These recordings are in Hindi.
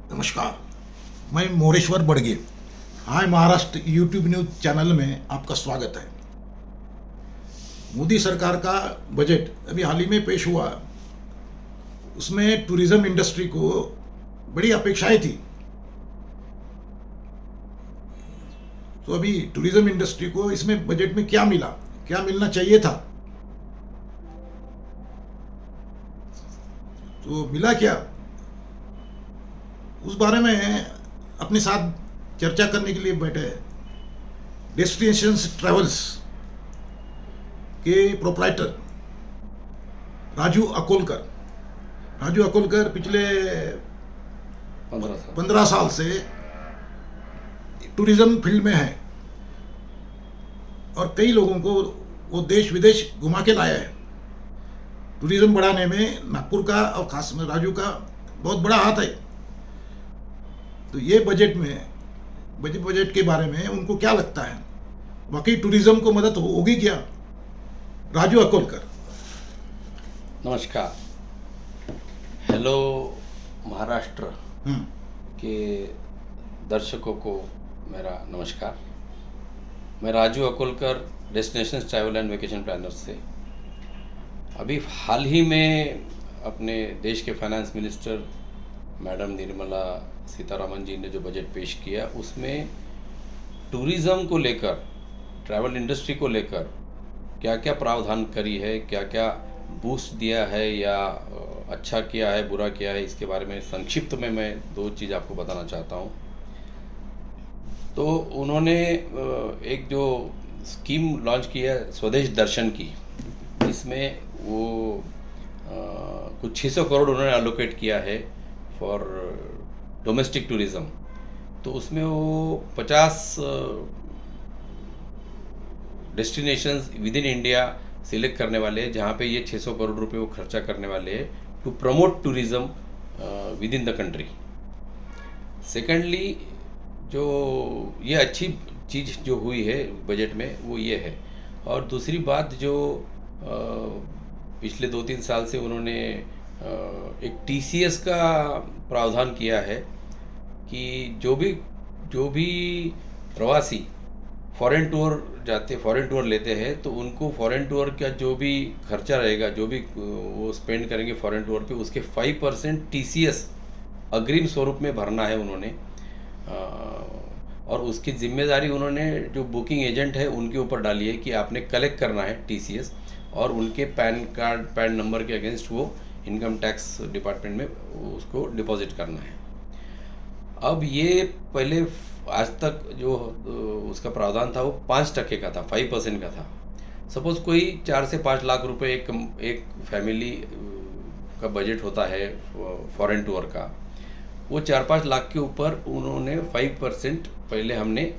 नमस्कार। मैं मोरेश्वर बड़गे। हाय महाराष्ट्र यूट्यूब न्यूज चैनल में आपका स्वागत है। मोदी सरकार का बजट अभी हाल ही में पेश हुआ। उसमें टूरिज्म इंडस्ट्री को बड़ी अपेक्षाएं थी। तो अभी टूरिज्म इंडस्ट्री को इसमें बजट में क्या मिला, क्या मिलना चाहिए था, तो मिला क्या, उस बारे में अपने साथ चर्चा करने के लिए बैठे हैं डेस्टिनेशंस ट्रेवल्स के प्रोप्राइटर राजू अकोलकर। राजू अकोलकर पिछले 15 साल से टूरिज्म फील्ड में है और कई लोगों को वो देश विदेश घुमा के लाया है। टूरिज्म बढ़ाने में नागपुर का और खास में राजू का बहुत बड़ा हाथ है। तो ये बजट के बारे में उनको क्या लगता है, वाकई टूरिज्म को मदद होगी क्या? राजू अकोलकर। नमस्कार। हेलो महाराष्ट्र के दर्शकों को मेरा नमस्कार। मैं Raju Akolkar destination travel and vacation planner से अभी हाल ही में अपने देश के finance minister madam Nirmala Sitharaman ji ने जो बजट पेश किया उसमें टूरिज़्म को लेकर, ट्रैवल इंडस्ट्री को लेकर क्या क्या प्रावधान करी है, क्या क्या बूस्ट दिया है या अच्छा किया है, बुरा किया है, इसके बारे में संक्षिप्त में मैं दो चीज़ आपको बताना चाहता हूँ। तो उन्होंने एक जो स्कीम लॉन्च की है स्वदेश दर्शन की, इसमें वो कुछ 600 करोड़ उन्होंने एलोकेट किया है फॉर डोमेस्टिक टूरिज़्म। तो उसमें वो 50 destinations with in India select करने वाले हैं जहाँ पे ये 600 करोड़ रुपए वो खर्चा करने वाले हैं to promote tourism within the country. Secondly, जो ये अच्छी चीज़ जो हुई है बजट में वो ये है। और दूसरी बात जो पिछले 2-3 साल से उन्होंने एक TCS का प्रावधान किया है कि जो भी प्रवासी फॉरेन टूर लेते हैं तो उनको फॉरेन टूर का जो भी खर्चा रहेगा, जो भी वो स्पेंड करेंगे फॉरेन टूर पे, उसके 5% TCS अग्रिम स्वरूप में भरना है उन्होंने। और उसकी जिम्मेदारी उन्होंने जो बुकिंग एजेंट है उनके ऊपर डाली है कि आपने कलेक्ट करना है TCS और उनके पैन नंबर के अगेंस्ट वो इनकम टैक्स डिपार्टमेंट में उसको डिपॉजिट करना है। अब ये पहले आज तक जो उसका प्रावधान था वो 5% का था, 5% का था। सपोज़ कोई 4 से 5 लाख रुपए एक फैमिली का बजट होता है फॉरेन टूर का, वो 4-5 लाख के ऊपर उन्होंने 5% पहले हमने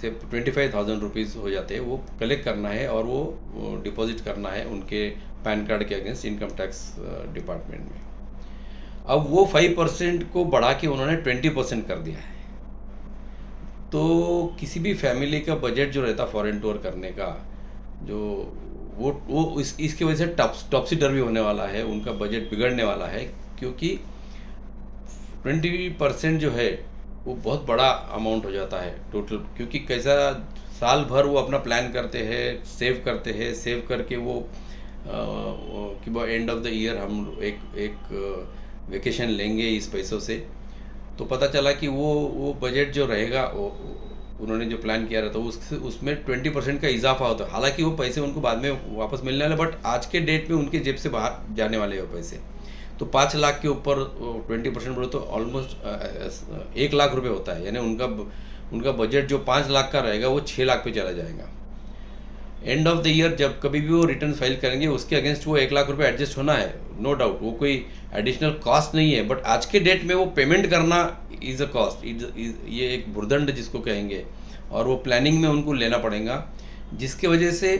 से 25,000 रुपीज़ हो जाते हैं वो कलेक्ट करना है और वो डिपॉजिट करना है उनके पैन कार्ड के अगेंस्ट इनकम टैक्स डिपार्टमेंट में। अब वो 5% को बढ़ा के उन्होंने 20% कर दिया है। तो किसी भी फैमिली का बजट जो रहता फॉरेन टूर करने का, जो वो इसकी वजह से टॉपसी टर्वी होने वाला है, उनका बजट बिगड़ने वाला है, क्योंकि 20% जो है वो बहुत बड़ा अमाउंट हो जाता है टोटल। क्योंकि कैसा साल भर वो अपना प्लान करते हैं, सेव करके वो कि एंड ऑफ द ईयर हम एक वेकेशन लेंगे इस पैसों से। तो पता चला कि वो बजट जो रहेगा उन्होंने जो प्लान किया रहता है उसमें 20% का इजाफा होता है। हालांकि वो पैसे उनको बाद में वापस मिलने वाले, बट आज के डेट में उनके जेब से बाहर जाने वाले वो पैसे। तो 5 लाख के ऊपर 20% बोले तो ऑलमोस्ट 1 लाख रुपए होता है। यानी उनका बजट जो 5 लाख का रहेगा वो 6 लाख पे चला जाएगा। एंड ऑफ द ईयर जब कभी भी वो रिटर्न फाइल करेंगे उसके अगेंस्ट वो 1 लाख रुपए एडजस्ट होना है, नो डाउट। वो कोई एडिशनल कॉस्ट नहीं है, बट आज के डेट में वो पेमेंट करना इज़ अ कॉस्ट, ये एक भुर्दंड जिसको कहेंगे, और वो प्लानिंग में उनको लेना पड़ेगा, जिसके वजह से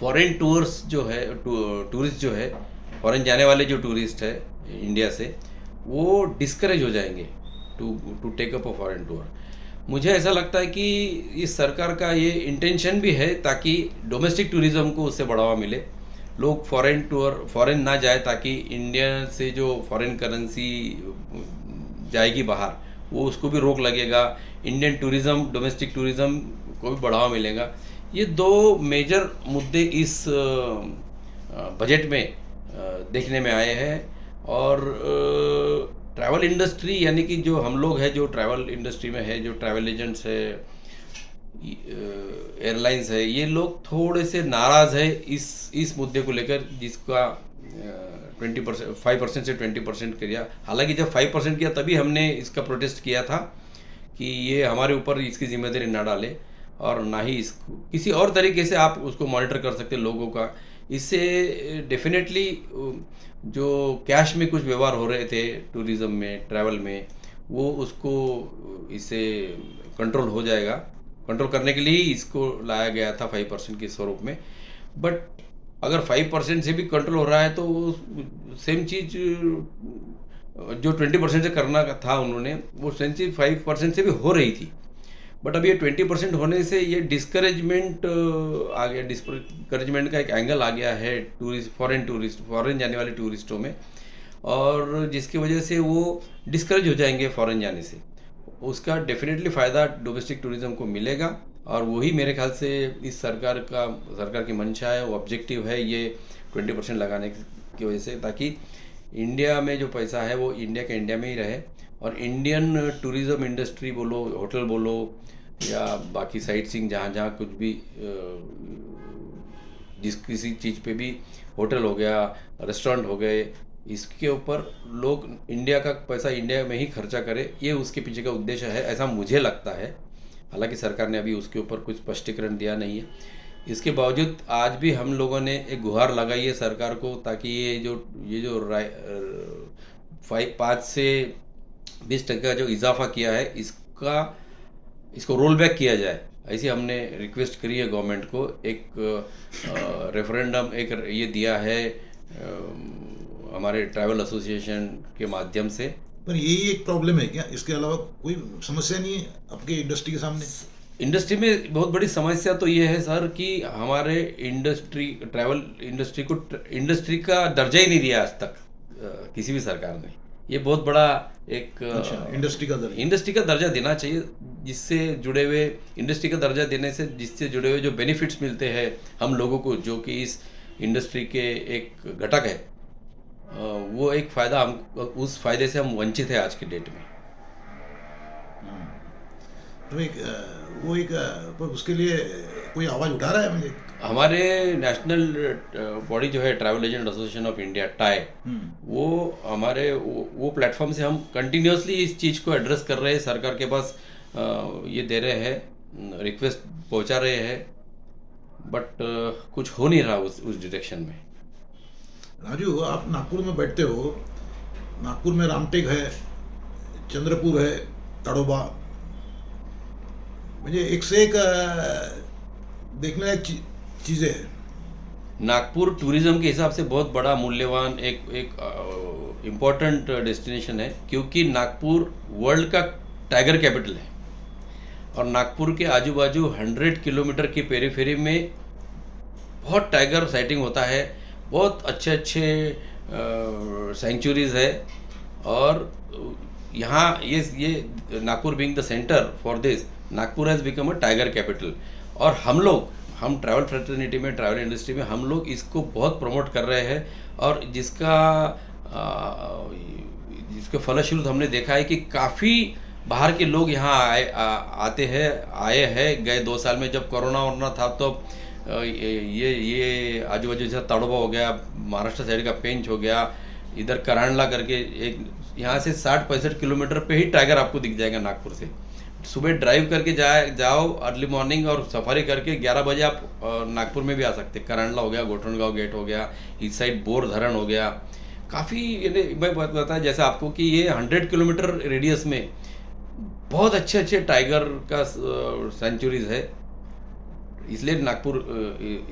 फॉरेन टूर्स जो है टूरिस्ट जो है, फॉरेन जाने वाले जो टूरिस्ट है इंडिया से, वो डिस्करेज हो जाएंगे to take up a foreign tour. मुझे ऐसा लगता है कि इस सरकार का ये इंटेंशन भी है ताकि डोमेस्टिक टूरिज़्म को उससे बढ़ावा मिले, लोग फॉरेन ना जाए, ताकि इंडिया से जो फॉरेन करेंसी जाएगी बाहर, वो उसको भी रोक लगेगा। इंडियन टूरिज़्म, डोमेस्टिक टूरिज़्म को भी बढ़ावा मिलेगा। ये दो मेजर मुद्दे इस बजट में देखने में आए हैं। और ट्रैवल इंडस्ट्री यानी कि जो हम लोग हैं, जो ट्रैवल इंडस्ट्री में है, जो ट्रैवल एजेंट्स है, एयरलाइंस है, ये लोग थोड़े से नाराज़ है इस मुद्दे को लेकर, जिसका 20% 5% से 20% किया। हालांकि जब 5% किया तभी हमने इसका प्रोटेस्ट किया था कि ये हमारे ऊपर इसकी जिम्मेदारी ना डाले, और ना ही इसको किसी और तरीके से आप उसको मॉनिटर कर सकते लोगों का। इससे डेफिनेटली जो कैश में कुछ व्यवहार हो रहे थे टूरिज़्म में, ट्रैवल में, वो उसको इससे कंट्रोल हो जाएगा। कंट्रोल करने के लिए ही इसको लाया गया था 5% के स्वरूप में। बट अगर 5% से भी कंट्रोल हो रहा है तो सेम चीज़ जो 20% से करना था उन्होंने, वो सेम चीज़ 5% से भी हो रही थी। बट अब ये 20% होने से ये डिस्करेजमेंट आ गया, डिस्करेजमेंट का एक एंगल आ गया है फॉरेन जाने वाले टूरिस्टों में, और जिसकी वजह से वो डिस्करेज हो जाएंगे फॉरेन जाने से। उसका डेफिनेटली फ़ायदा डोमेस्टिक टूरिज़्म को मिलेगा, और वही मेरे ख्याल से इस सरकार की मंशा है, वो ऑब्जेक्टिव है ये 20% लगाने की वजह से, ताकि इंडिया में जो पैसा है वो इंडिया के इंडिया में ही रहे, और इंडियन टूरिज़्म इंडस्ट्री बोलो, होटल बोलो, या बाकी साइट सीइंग जहाँ जहाँ कुछ भी किसी चीज़ पे भी, होटल हो गया, रेस्टोरेंट हो गए, इसके ऊपर लोग इंडिया का पैसा इंडिया में ही खर्चा करे, ये उसके पीछे का उद्देश्य है, ऐसा मुझे लगता है। हालांकि सरकार ने अभी उसके ऊपर कुछ स्पष्टीकरण दिया नहीं है। इसके बावजूद आज भी हम लोगों ने एक गुहार लगाई है सरकार को, ताकि ये जो 5 से 20% का जो इजाफा किया है, इसको रोल बैक किया जाए, ऐसी हमने रिक्वेस्ट करी है गवर्नमेंट को। एक रेफरेंडम एक ये दिया है हमारे ट्रैवल एसोसिएशन के माध्यम से। पर यही एक प्रॉब्लम है क्या? इसके अलावा कोई समस्या नहीं है आपके इंडस्ट्री के सामने? इंडस्ट्री में बहुत बड़ी समस्या तो ये है सर कि हमारे ट्रैवल इंडस्ट्री का दर्जा ही नहीं दिया आज तक किसी भी सरकार ने। ये बहुत बड़ा एक इंडस्ट्री का दर्जा देना चाहिए, जिससे जुड़े हुए इंडस्ट्री का दर्जा देने से जिससे जुड़े हुए जो बेनिफिट्स मिलते हैं हम लोगों को, जो कि इस इंडस्ट्री के एक घटक है, वो एक फ़ायदा उस फायदे से हम वंचित है आज की डेट में। तो उसके लिए कोई आवाज़ उठा रहा है? मुझे हमारे नेशनल बॉडी जो है travel agent association of India tie, वो हमारे वो प्लेटफॉर्म से हम कंटिन्यूसली इस चीज़ को एड्रेस कर रहे हैं, सरकार के पास ये दे रहे हैं, रिक्वेस्ट पहुंचा रहे हैं, बट कुछ हो नहीं रहा उस डायरेक्शन में। राजू, आप नागपुर में बैठते हो, नागपुर में रामटेक है, चंद्रपुर है, तड़ोबा, मुझे एक से एक देखने लायक चीज़ें हैं। नागपुर टूरिज़्म के हिसाब से बहुत बड़ा मूल्यवान एक इम्पोर्टेंट डेस्टिनेशन है, क्योंकि नागपुर वर्ल्ड का टाइगर कैपिटल है, और नागपुर के आजू बाजू 100 किलोमीटर की पेरीफेरी में बहुत टाइगर साइटिंग होता है, बहुत अच्छे सेंचुरीज़ है, और यहाँ ये Nagpur being the centre for this, Nagpur has become a tiger capital. और हम ट्रैवल फ्रेटर्निटी में, ट्रैवल इंडस्ट्री में हम लोग इसको बहुत प्रमोट कर रहे हैं, और जिसके फलश्रुत हमने देखा है कि काफ़ी बाहर के लोग यहाँ आए हैं। गए 2 साल में जब कोरोना था तो ये आजू बाजू जैसा तड़ोबा हो गया, महाराष्ट्र साइड का पेंच हो गया, इधर करांडला करके एक यहाँ से 60-65 किलोमीटर पे ही टाइगर आपको दिख जाएगा नागपुर से। सुबह ड्राइव करके जाओ अर्ली मॉर्निंग, और सफारी करके 11 बजे आप नागपुर में भी आ सकते। करांडला हो गया, गोठनगांव गेट हो गया, इस साइड बोर धरण हो गया, काफ़ी मैं बताया जैसे आपको कि ये 100 किलोमीटर रेडियस में बहुत अच्छे टाइगर का सेंचुरीज है, इसलिए नागपुर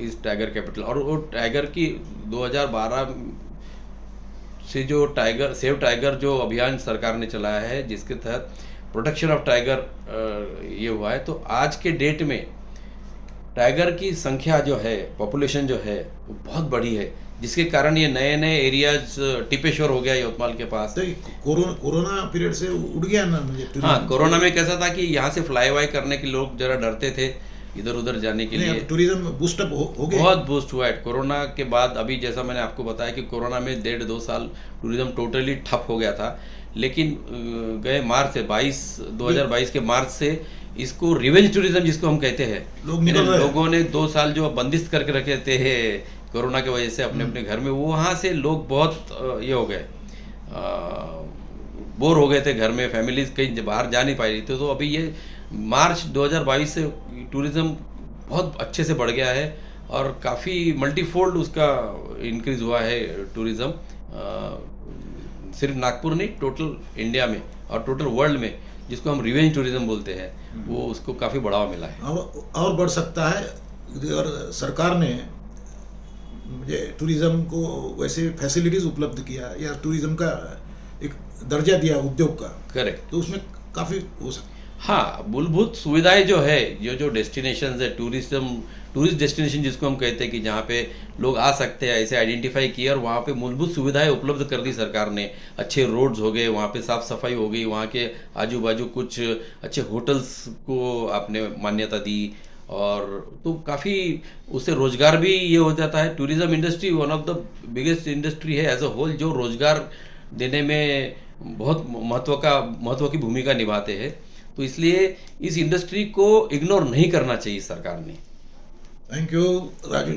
इस टाइगर कैपिटल। और वो टाइगर की 2012 से जो सेव टाइगर जो अभियान सरकार ने चलाया है, जिसके तहत प्रोटेक्शन ऑफ टाइगर ये हुआ है, तो आज के डेट में टाइगर की संख्या जो है, पॉपुलेशन जो है वो बहुत बड़ी है, जिसके कारण ये नए नए एरियाज टिपेश्वर हो गया यवतमाल के पास। तो ये कोरोना पीरियड से उड़ गया ना मुझे हाँ, कोरोना में कैसा था कि यहाँ से फ्लाई वाई करने के लोग जरा डरते थे इधर उधर जाने के लिए। टूरिज्म बूस्टअप हो गया। बहुत बूस्ट हुआ है कोरोना के बाद। अभी जैसा मैंने आपको बताया कि कोरोना में 1.5-2 साल टूरिज्म टोटली ठप हो गया था, लेकिन गए मार्च से 2022 के मार्च से इसको रिवेंज टूरिज्म जिसको हम कहते हैं, लोग निकल रहे हैं। लोगों ने 2 साल जो बंदिश करके रखे थे कोरोना की वजह से अपने अपने घर में, वो वहाँ से लोग बहुत ये हो गए, बोर हो गए थे घर में, फैमिलीज कहीं बाहर जा नहीं पा रही थी। तो अभी ये मार्च 2022 से टूरिज़्म बहुत अच्छे से बढ़ गया है और काफ़ी मल्टीफोल्ड उसका इंक्रीज़ हुआ है टूरिज़्म। सिर्फ नागपुर नहीं, टोटल इंडिया में और टोटल वर्ल्ड में जिसको हम रिवेंज टूरिज़्म बोलते हैं, वो उसको काफ़ी बढ़ावा मिला है। और बढ़ सकता है। और सरकार ने मुझे टूरिज्म को वैसे फैसिलिटीज उपलब्ध किया या टूरिज्म का एक दर्जा दिया उद्योग का, करेक्ट। तो उसमें काफ़ी हो सकता है। हाँ, मूलभूत सुविधाएं जो है, जो डेस्टिनेशंस है, टूरिस्ट डेस्टिनेशन जिसको हम कहते हैं कि जहाँ पे लोग आ सकते हैं, ऐसे आइडेंटिफाई किया और वहाँ पे मूलभूत सुविधाएं उपलब्ध कर दी सरकार ने। अच्छे रोड्स हो गए, वहाँ पे साफ सफाई हो गई, वहाँ के आजू बाजू कुछ अच्छे होटल्स को आपने मान्यता दी, और तो काफ़ी उससे रोजगार भी ये हो जाता है। Tourism industry one of the biggest industry है एज अ होल, जो रोजगार देने में बहुत महत्व की भूमिका निभाते हैं। तो इसलिए इस इंडस्ट्री को इग्नोर नहीं करना चाहिए सरकार ने। Thank you Raju.